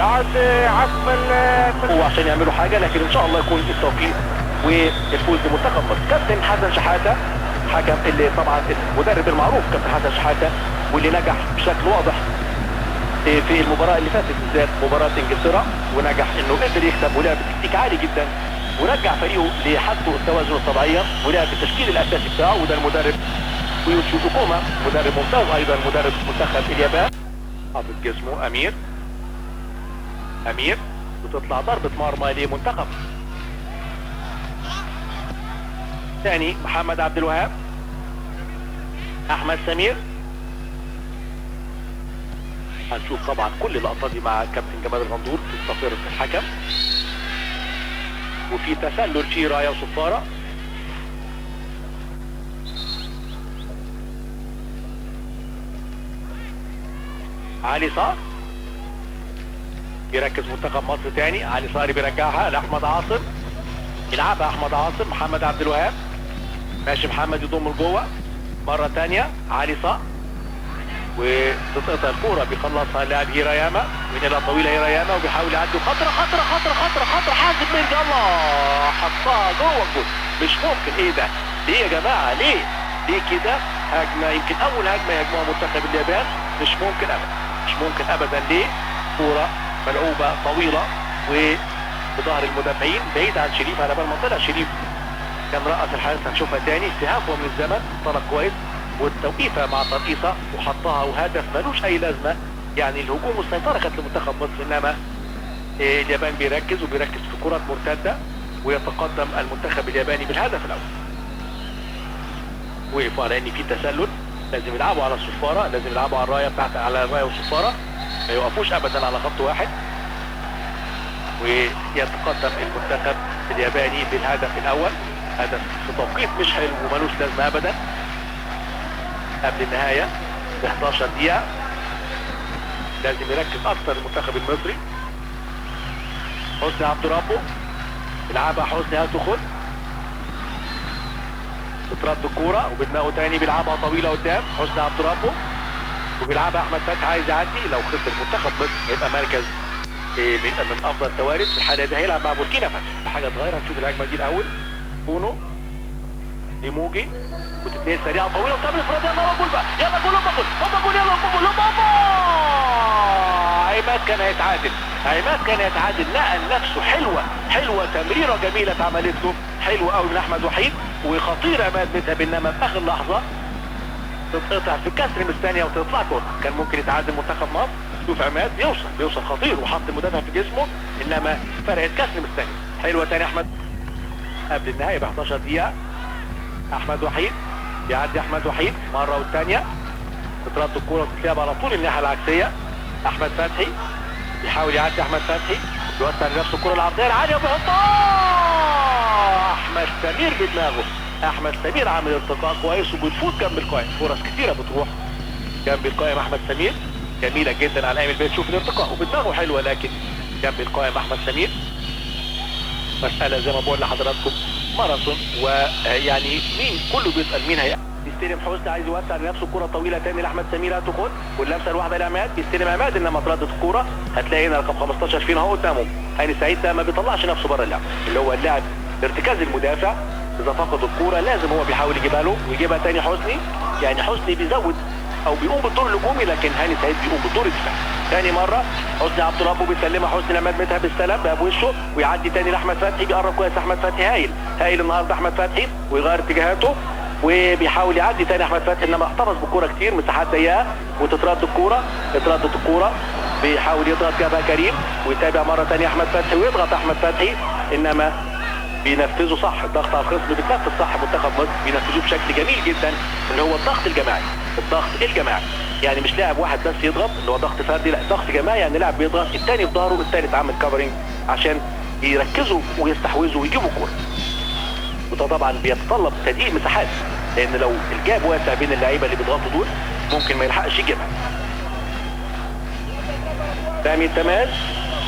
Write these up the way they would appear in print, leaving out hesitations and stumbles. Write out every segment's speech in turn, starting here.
بعد عزم هو عشان يعملوا حاجه، لكن ان شاء الله يكون التوفيق والفوز لمنتخب مصر. كابتن حسن شحاته حكم اللي طبعا المدرب المعروف كابتن حسن شحاته، واللي نجح بشكل واضح في المباراه اللي فاتت بالذات مباراه انجلترا، ونجح انه قدر يكسب ولعب بتكتيك عالي جدا ورجع فريقه لحالته التوازن الطبيعيه ولعب بالتشكيل الاساسي بتاعه. وده المدرب ويوتشي توكوما، مدرب ممتاز ايضا، مدرب منتخب اليابان. حاطط جسمه امير وتطلع ضربه مرمى لمنتخب. ثاني محمد عبد الوهاب، احمد سمير. هنشوف طبعا كل اللقطات دي مع كابتن جمال الغندور في صفيرة الحكم. وفي تسلل في رايه وصفاره. علي صار بيركز منتخب مصر تاني. علي صار بيرجعها لاحمد عاصم، يلعبها احمد عاصم. محمد عبد الوهاب ماشي، محمد يضم لجوه مره تانيه. علي صار وتتقطع الكوره بيخلصها اللاعب هيراياما، وينقلها طويله هيراياما وبيحاول يعدي. خطره حاسب من الله، حطها جوه الجول. مش ممكن، ايه ده؟ ليه يا جماعه؟ ليه كده؟ هجمه يمكن اول هجمه يهاجموها منتخب اليابان. مش ممكن ابدا. ليه؟ كوره ملعوبه طويله وبظهر المدافعين بعيد عن شريف، على بال ما طلع شريف كان رأس الحارس. هنشوفها تاني، استهافه من الزمن، طلب كويس والتوقيفه مع ترقيصه وحطها، وهدف ملوش اي لازمه. يعني الهجوم والسيطره كانت لمنتخب مصر، انما اليابان بيركز في كرات مرتده ويتقدم المنتخب الياباني بالهدف الاول. وقفوا على ان في تسلل، لازم يلعبوا على الصفاره، لازم يلعبوا على الرايه بتاعت على الرايه والصفاره، ما يوقفوش ابدا على خط واحد. ويتقدم المنتخب الياباني بالهدف الاول. هدف في توقيت مش حلو وملوش لازمه ابدا قبل النهايه ب 11 دقيقه. لازم يركز اكثر المنتخب المصري. حسني عبد ربه يلعبها، حسني هتدخل، بترد الكوره وبدماغه تاني بيلعبها طويله قدام. حسني عبد ربه وبيلعبها احمد فتحي، عايز يعدي. لو خسر منتخب مصر هيبقى مركز بيبقى من افضل التوارث في الحاله دي. هيلعب مع بوركينا فاسو، حاجه صغيره. هنشوف الهجمه دي الاول. بونو لموجي وتتنين سريعه طويله وتعمل انفراد. يلا جول بقى، يلا جول، عماد كان هيتعادل. نقل نفسه، حلوه تمريره جميله اتعملت له، حلوه قوي من احمد وحيد، وخطير عماد متعب، انما في اخر لحظه تتقطع في كسر من الثانيه وتطلع كوره. كان ممكن يتعادل منتخب مصر. شوف عماد بيوصل خطير وحط المدافع في جسمه، انما فرقت كسر من الثانيه. حلوه تاني احمد قبل النهايه ب 11 دقيقه. احمد وحيد يعدي، احمد وحيد مره والثانيه تترد الكوره وتتلعب على طول الناحيه العكسيه. احمد فتحي يحاول يعدي، احمد فتحي يوسع لنفسه الكره العرضيه العاليه وبيحطها. احمد سمير بدماغه، احمد سمير عامل ارتقاء كويس وبيفوت جنب القائم. فرص كثيره بتروح جنب القائم احمد سمير، جميله جدا على ايمن البيت. شوف الارتقاء وبدماغه حلوه، لكن جنب القائم احمد سمير. مساله زي ما بقول لحضراتكم ماراثون، ويعني مين كله بيسال مين يستلم. حسني عايز يوسع لنفسه كره طويله تاني لاحمد سمير، هتدخل واللمسه الواحده لعماد. يستلم عماد، انما اتردت الكوره. هتلاقي هنا رقم 15 فينا اهو قدامه. هاني سعيد ده ما بيطلعش نفسه بره اللعب، اللي هو اللاعب ارتكاز المدافع. اذا فقد الكوره لازم هو بيحاول يجيبها له ويجيبها تاني حسني. يعني حسني بيزود او بيقوم بالدور الهجومي، لكن هاني سعيد بيقوم بالدور الدفاعي. تاني مره حسني عبد ربه بيسلمها، حسني لعماد متعب بالسلام بقى بوشه ويعدي تاني لاحمد فتحي. بيقرب كويس احمد فتحي، هايل النهارده احمد فتحي، ويغير اتجاهاته وبيحاول يعدي تاني احمد فتحي، انما احتفظ بالكوره كتير، مساحات ضيقه وتترد الكوره. اتردت الكوره، بيحاول يضغط جابها كريم ويتابع مره ثانيه احمد فتحي ويضغط احمد فتحي، انما بينفذوا صح. الضغط على الخصم بيتنفذ صح. منتخب مصر بينفذوه بشكل جميل جدا، اللي هو الضغط الجماعي. يعني مش لاعب واحد بس يضغط اللي هو ضغط فردي، لا ضغط جماعي. يعني لاعب بيضغط، الثاني في ظهره، الثالث عامل كفرنج عشان يركزوا ويستحوذوا ويجيبوا كوره. وده طبعا بيتطلب تضييق مساحات، لان لو الجاب واسع بين اللعيبه اللي بيضغطوا دول ممكن ما يلحقش يجيبها. سامي التماس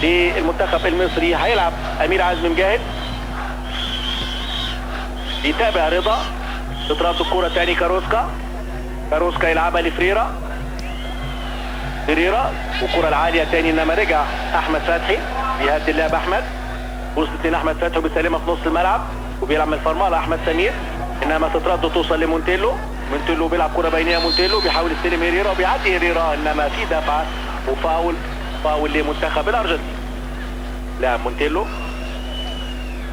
للمنتخب المصري. هيلعب امير عزمي مجاهد، يتابع رضا. تترد الكوره تاني كاروسكا يلعبها لفريرا. هيريرا والكره العاليه تاني، انما رجع احمد فتحي بيهدي اللعب. احمد وصلت لين احمد فتحي وبيسلمها في نص الملعب وبيلعب من الفرمله احمد سمير، انما تترد توصل لمونتيلو. مونتيلو بيلعب كره بينيه، مونتيلو بيحاول يستلم هيريرا وبيعدي هيريرا، انما في دفعه وفاول، فاول لمنتخب الارجنتين. لاعب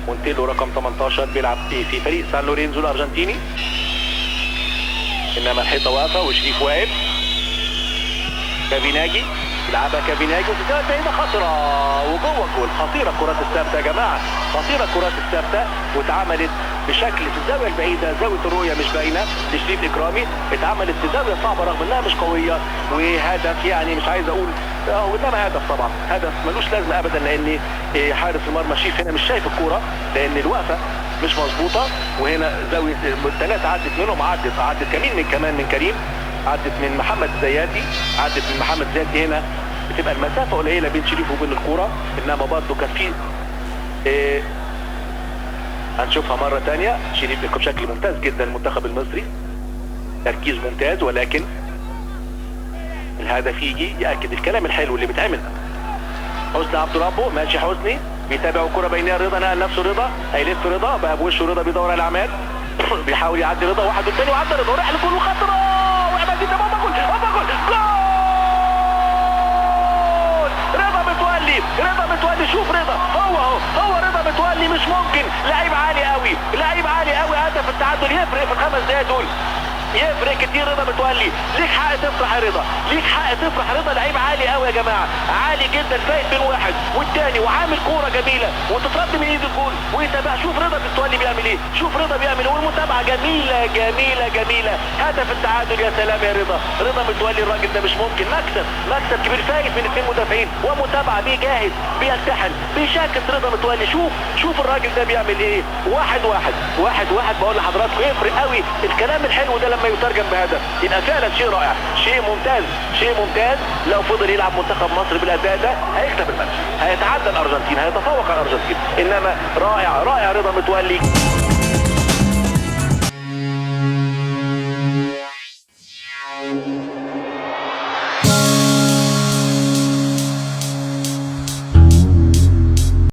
مونتيلو رقم 18 بيلعب في فريق سان لورينزو الارجنتيني، انما الحيطه واقفه وشريف واقف. كافيناجي يلعبها كافيناجي وتتلعب بعيده خطره وجوه الجول. خطيره الكرات الثابته يا جماعه، خطيره الكرات الثابته، واتعملت بشكل في الزاويه البعيده، زاويه الرؤيه مش باينه لشريف اكرامي، اتعملت في زاويه صعبه رغم انها مش قويه، وهدف يعني مش عايز اقول انما هدف طبعا، هدف ملوش لازمه ابدا، لان حارس المرمى شريف هنا مش شايف الكوره لان الوقفه مش مظبوطه، وهنا زاويه الثلاثه عدت منهم، عدت كمان من كريم، عدت من محمد زياتي، عدت من محمد زياتي. هنا بتبقى المسافه قليله بين شريف وبين الكوره، انما برضه كان في هنشوفها مره ثانيه. شريف بشكل ممتاز جدا المنتخب المصري، تركيز ممتاز، ولكن الهدف يجي ياكد الكلام الحلو اللي بيتعمل. حسني عبد ربه ماشي، حسني بيتابع الكره بينيه، رضا نقل نفسه، رضا هيلف، رضا بقى بوشه، رضا بيدور على عماد بيحاول يعدي رضا، واحد والثاني وعدى رضا وراح لجول وخطره وعماد جدا، بابا جول جول رضا متولي. شوف رضا، هو رضا متولي، مش ممكن، لعيب عالي قوي، هدف التعادل يفرق في الخمس دقايق دول، يفرق كتير. رضا متولي ليك حق تفرح يا رضا، ليك حق تفرح رضا، لعيب عالي قوي يا جماعه، عالي جدا، فايت بين واحد والتاني وعامل كوره جميله وتترد من ايد الجول ويتابع. شوف رضا متولي بيعمل ايه، والمتابعه جميله. هدف التعادل، يا سلام يا رضا متولي، الراجل ده مش ممكن، مكسب كبير، فايت من اثنين مدافعين ومتابعه، بيجاهد، بيلتحن، بيشاكس رضا متولي. شوف الراجل ده بيعمل ايه، واحد بقول لحضراتكم يفرق قوي الكلام الحلو ده لما يترجم بهدف، يبقى فعلا شيء رائع، شيء ممتاز. لو فضل يلعب منتخب مصر بالاداء ده هيكسب الماتش، هيتعدى الارجنتين، هيتفوق على الارجنتين، انما رائع رضا متولي.